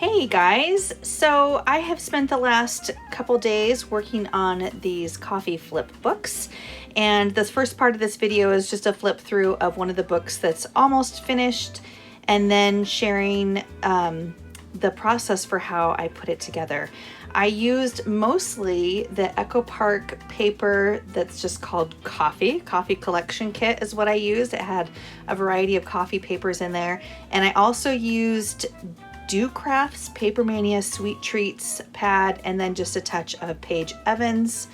Hey guys, so I have spent the last couple days working on these coffee flip books, and this first part of this video is just a flip through of one of the books that's almost finished and then sharing the process for how I put it together. I used mostly the Echo Park paper that's just called Coffee Collection Kit is what I used. It had a variety of coffee papers in there, and I also used docrafts Papermania Sweet Treats pad, and then just a touch of Paige Evan's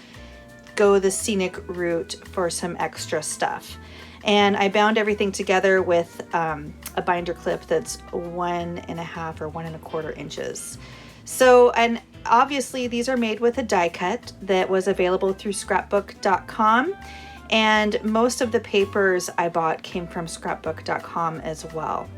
Go the Scenic Route for some extra stuff. And I bound everything together with a binder clip that's 1.5 or 1.25 inches. So, and obviously these are made with a die cut that was available through scrapbook.com, and most of the papers I bought came from scrapbook.com as well.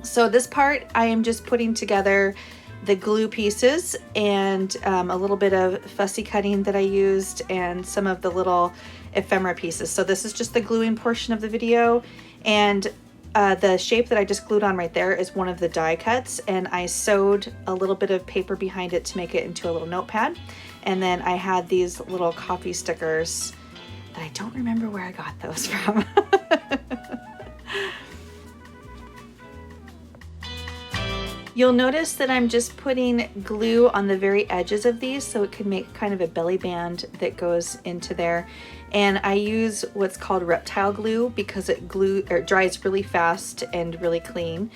So this part, I am just putting together the glue pieces and a little bit of fussy cutting that I used and some of the little ephemera pieces. So this is just the gluing portion of the video, and the shape that I just glued on right there is one of the die cuts, and I sewed a little bit of paper behind it to make it into a little notepad. And then I had these little coffee stickers that I don't remember where I got those from. You'll notice that I'm just putting glue on the very edges of these so it can make kind of a belly band that goes into there. And I use what's called Reptile Glue because it dries really fast and really clean.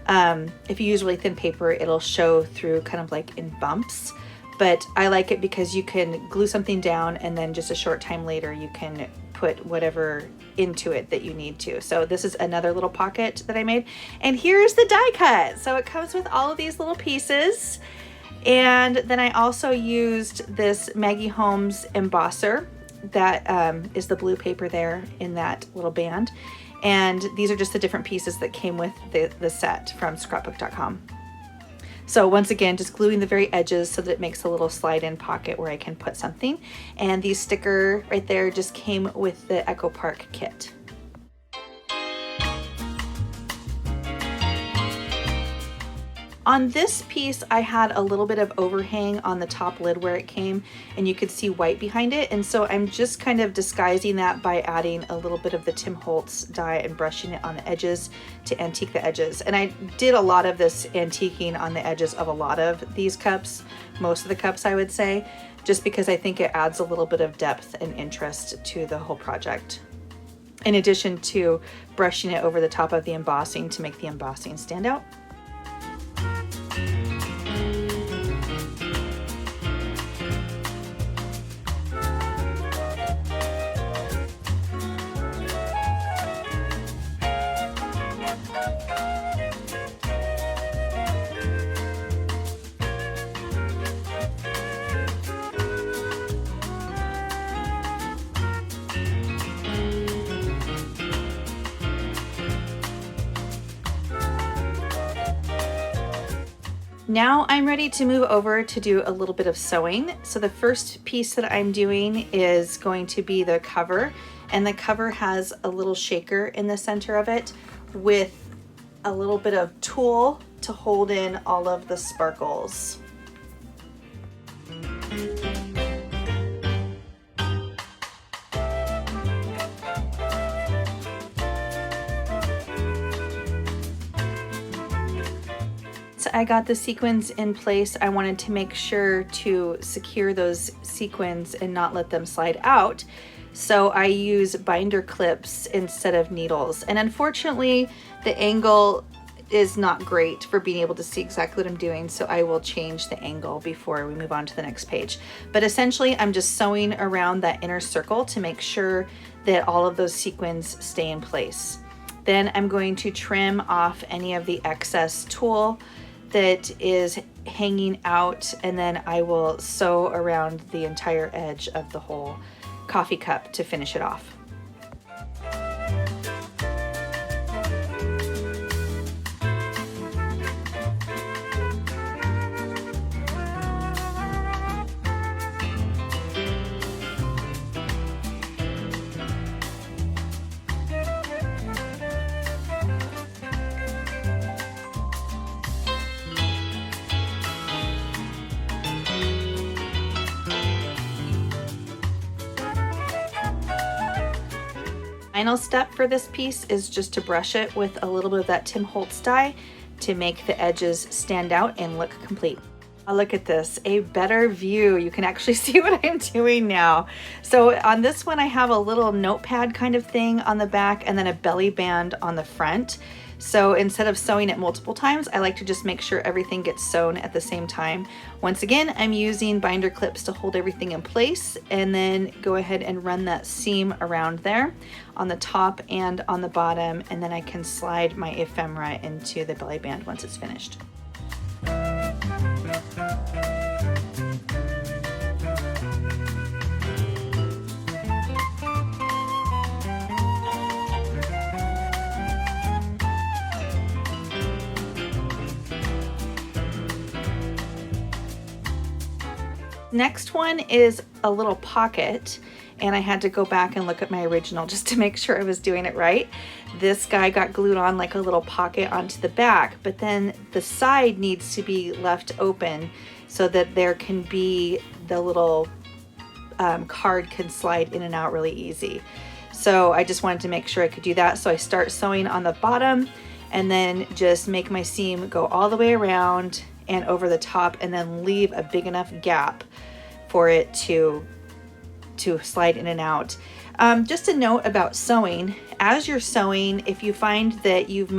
If you use really thin paper, it'll show through kind of like in bumps. But I like it because you can glue something down and then just a short time later you can put whatever into it that you need to. So this is another little pocket that I made, and here's the die cut. So it comes with all of these little pieces, and then I also used this Maggie Holmes embosser that is the blue paper there in that little band, and these are just the different pieces that came with the set from scrapbook.com. So once again, just gluing the very edges so that it makes a little slide-in pocket where I can put something. And the sticker right there just came with the Echo Park kit. On this piece, I had a little bit of overhang on the top lid where it came, and you could see white behind it. And so I'm just kind of disguising that by adding a little bit of the Tim Holtz dye and brushing it on the edges to antique the edges. And I did a lot of this antiquing on the edges of a lot of these cups, most of the cups I would say, just because I think it adds a little bit of depth and interest to the whole project, in addition to brushing it over the top of the embossing to make the embossing stand out. Now I'm ready to move over to do a little bit of sewing. So the first piece that I'm doing is going to be the cover, and the cover has a little shaker in the center of it with a little bit of tulle to hold in all of the sparkles. So I got the sequins in place. I wanted to make sure to secure those sequins and not let them slide out. So I use binder clips instead of needles. And unfortunately, the angle is not great for being able to see exactly what I'm doing. So I will change the angle before we move on to the next page. But essentially, I'm just sewing around that inner circle to make sure that all of those sequins stay in place. Then I'm going to trim off any of the excess tulle that is hanging out, and then I will sew around the entire edge of the whole coffee cup to finish it off. Final step for this piece is just to brush it with a little bit of that Tim Holtz dye to make the edges stand out and look complete. Look at this, a better view. You can actually see what I'm doing now. So on this one, I have a little notepad kind of thing on the back and then a belly band on the front. So instead of sewing it multiple times, I like to just make sure everything gets sewn at the same time. Once again, I'm using binder clips to hold everything in place, and then go ahead and run that seam around there on the top and on the bottom, and then I can slide my ephemera into the belly band once it's finished. Next one is a little pocket, and I had to go back and look at my original just to make sure I was doing it right. This guy got glued on like a little pocket onto the back, but then the side needs to be left open so that there can be the little card can slide in and out really easy. So I just wanted to make sure I could do that. So I start sewing on the bottom and then just make my seam go all the way around and over the top, and then leave a big enough gap for it to slide in and out. Just a note about sewing: as you're sewing, if you find that you've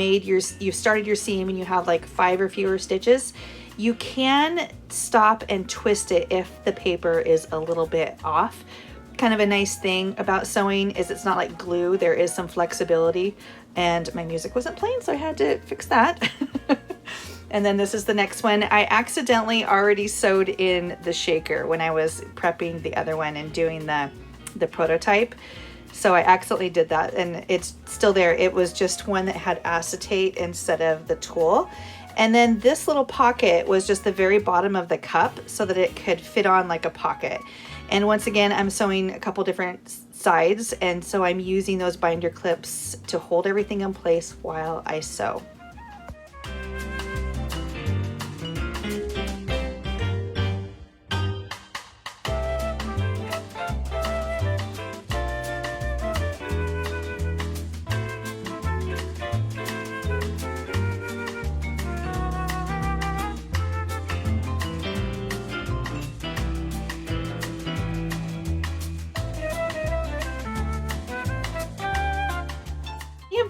started your seam and you have like 5 or fewer stitches, you can stop and twist it if the paper is a little bit off. Kind of a nice thing about sewing is it's not like glue. There is some flexibility, and my music wasn't playing, so I had to fix that. And then this is the next one. I accidentally already sewed in the shaker when I was prepping the other one and doing the prototype. So I accidentally did that, and it's still there. It was just one that had acetate instead of the tulle. And then this little pocket was just the very bottom of the cup so that it could fit on like a pocket. And once again, I'm sewing a couple different sides, and so I'm using those binder clips to hold everything in place while I sew.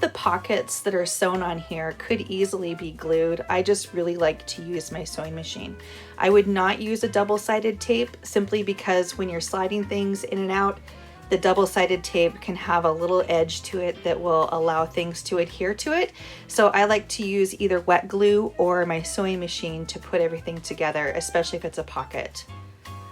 The pockets that are sewn on here could easily be glued. I just really like to use my sewing machine. I would not use a double-sided tape simply because when you're sliding things in and out, the double-sided tape can have a little edge to it that will allow things to adhere to it. So I like to use either wet glue or my sewing machine to put everything together, especially if it's a pocket.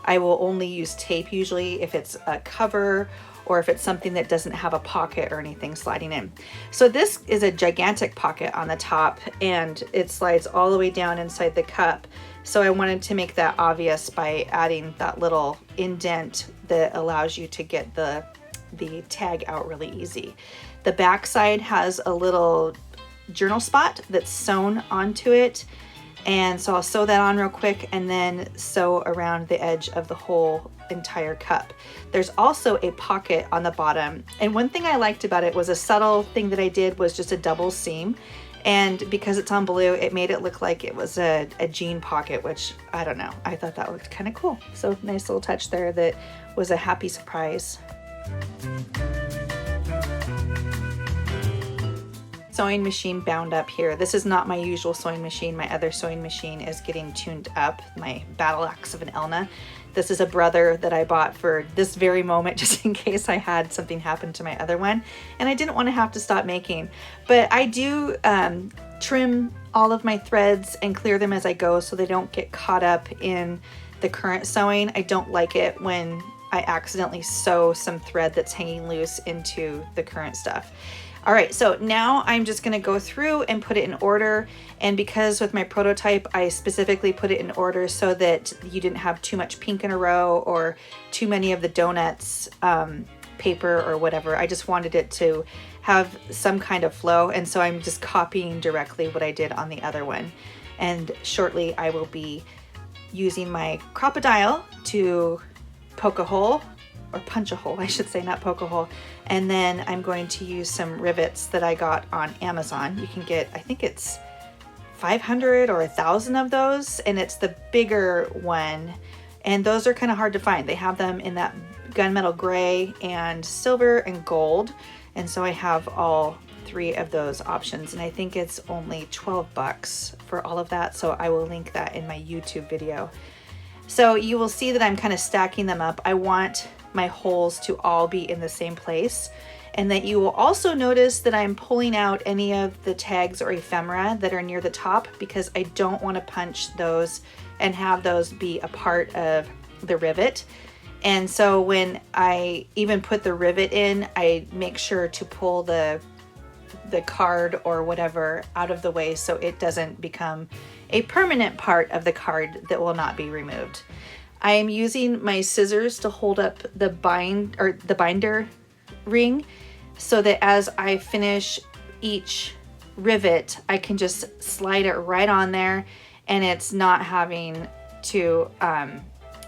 I will only use tape usually if it's a cover or if it's something that doesn't have a pocket or anything sliding in. So this is a gigantic pocket on the top, and it slides all the way down inside the cup. So I wanted to make that obvious by adding that little indent that allows you to get the tag out really easy. The back side has a little journal spot that's sewn onto it. And so I'll sew that on real quick and then sew around the edge of the whole entire cup. There's also a pocket on the bottom. And one thing I liked about it was a subtle thing that I did was just a double seam. And because it's on blue, it made it look like it was a jean pocket, which I don't know. I thought that looked kind of cool. So nice little touch there that was a happy surprise. Sewing machine bound up here. This is not my usual sewing machine. My other sewing machine is getting tuned up, my Battle Axe of an Elna. This is a brother that I bought for this very moment, just in case I had something happen to my other one, and I didn't want to have to stop making. But I do trim all of my threads and clear them as I go so they don't get caught up in the current sewing. I don't like it when I accidentally sew some thread that's hanging loose into the current stuff. All right, so now I'm just gonna go through and put it in order. And because with my prototype, I specifically put it in order so that you didn't have too much pink in a row or too many of the donuts paper or whatever. I just wanted it to have some kind of flow. And so I'm just copying directly what I did on the other one. And shortly I will be using my Crop-a-dile to poke a hole or punch a hole, I should say, not poke a hole. And then I'm going to use some rivets that I got on Amazon. You can get, I think it's 500 or 1,000 of those, and it's the bigger one. And those are kind of hard to find. They have them in that gunmetal gray and silver and gold. And so I have all 3 of those options, and I think it's only 12 bucks for all of that. So I will link that in my YouTube video. So you will see that I'm kind of stacking them up. I want my holes to all be in the same place, and that you will also notice that I'm pulling out any of the tags or ephemera that are near the top, because I don't want to punch those and have those be a part of the rivet. And so when I even put the rivet in, I make sure to pull the card or whatever out of the way so it doesn't become a permanent part of the card that will not be removed. I am using my scissors to hold up the binder ring, so that as I finish each rivet, I can just slide it right on there, and it's not having to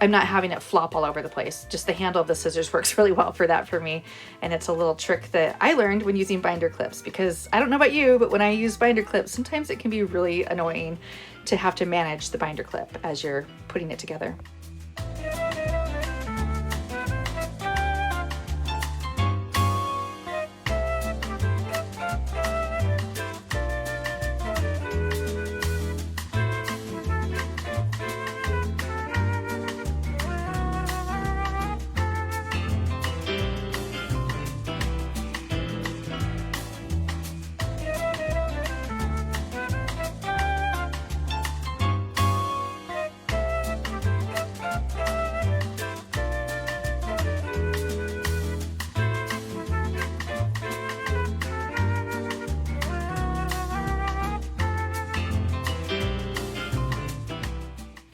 I'm not having it flop all over the place. Just the handle of the scissors works really well for that for me. And it's a little trick that I learned when using binder clips, because I don't know about you, but when I use binder clips, sometimes it can be really annoying to have to manage the binder clip as you're putting it together.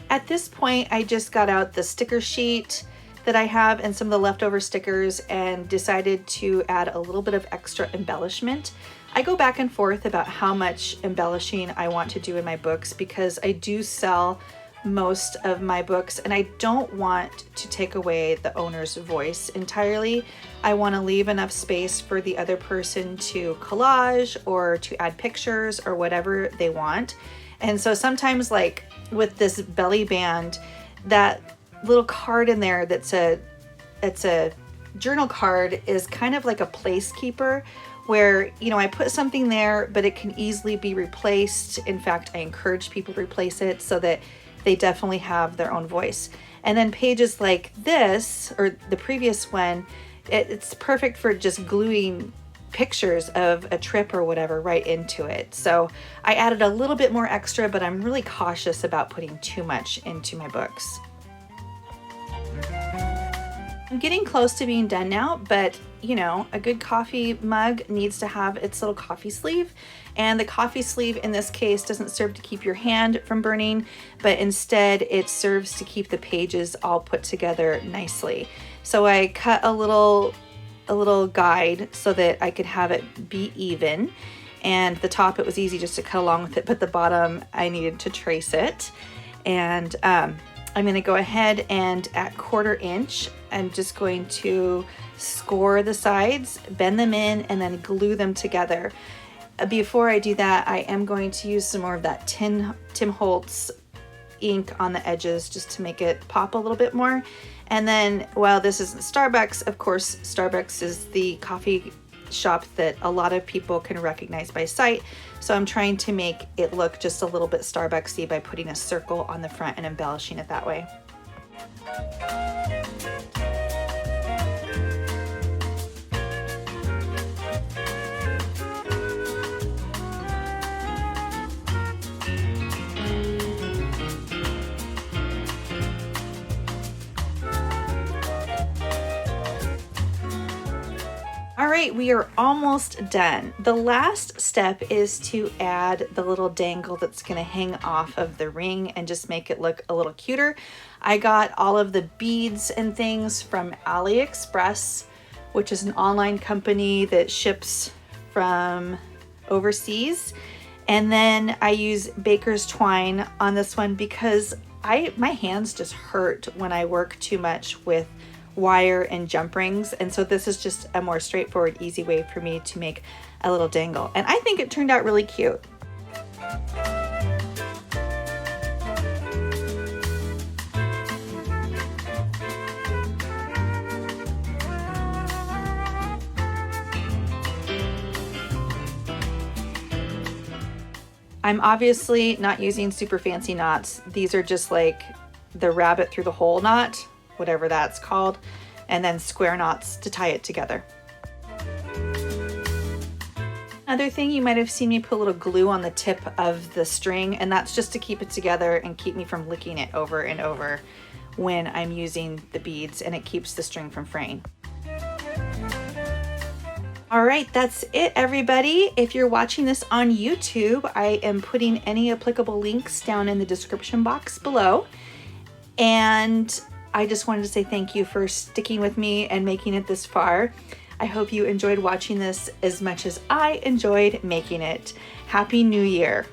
At this point, I just got out the sticker sheet that I have and some of the leftover stickers and decided to add a little bit of extra embellishment. I go back and forth about how much embellishing I want to do in my books, because I do sell most of my books and I don't want to take away the owner's voice entirely. I want to leave enough space for the other person to collage or to add pictures or whatever they want. And so sometimes, like with this belly band, that little card in there it's a journal card is kind of like a placekeeper, where, you know, I put something there, but it can easily be replaced. In fact, I encourage people to replace it so that they definitely have their own voice. And then pages like this, or the previous one, it's perfect for just gluing pictures of a trip or whatever right into it. So I added a little bit more extra, but I'm really cautious about putting too much into my books. I'm getting close to being done now, but you know, a good coffee mug needs to have its little coffee sleeve, and the coffee sleeve in this case doesn't serve to keep your hand from burning, but instead it serves to keep the pages all put together nicely. So I cut a little guide so that I could have it be even, and the top, it was easy just to cut along with it, but the bottom I needed to trace it. And I'm going to go ahead and at 1/4 inch, I'm just going to score the sides, bend them in, and then glue them together. Before I do that, I am going to use some more of that Tim Holtz ink on the edges just to make it pop a little bit more. And then, while this isn't Starbucks, of course, Starbucks is the coffee shop that a lot of people can recognize by sight. So I'm trying to make it look just a little bit Starbucksy by putting a circle on the front and embellishing it that way. All right, we are almost done. The last step is to add the little dangle that's going to hang off of the ring and just make it look a little cuter. I got all of the beads and things from AliExpress, which is an online company that ships from overseas. And then I use baker's twine on this one because my hands just hurt when I work too much with wire and jump rings, and so this is just a more straightforward, easy way for me to make a little dangle. And I think it turned out really cute. I'm obviously not using super fancy knots. These are just like the rabbit through the hole knot, whatever that's called, and then square knots to tie it together. Another thing, you might have seen me put a little glue on the tip of the string, and that's just to keep it together and keep me from licking it over and over when I'm using the beads, and it keeps the string from fraying. All right, that's it, everybody. If you're watching this on YouTube, I am putting any applicable links down in the description box below. And I just wanted to say thank you for sticking with me and making it this far. I hope you enjoyed watching this as much as I enjoyed making it. Happy New Year.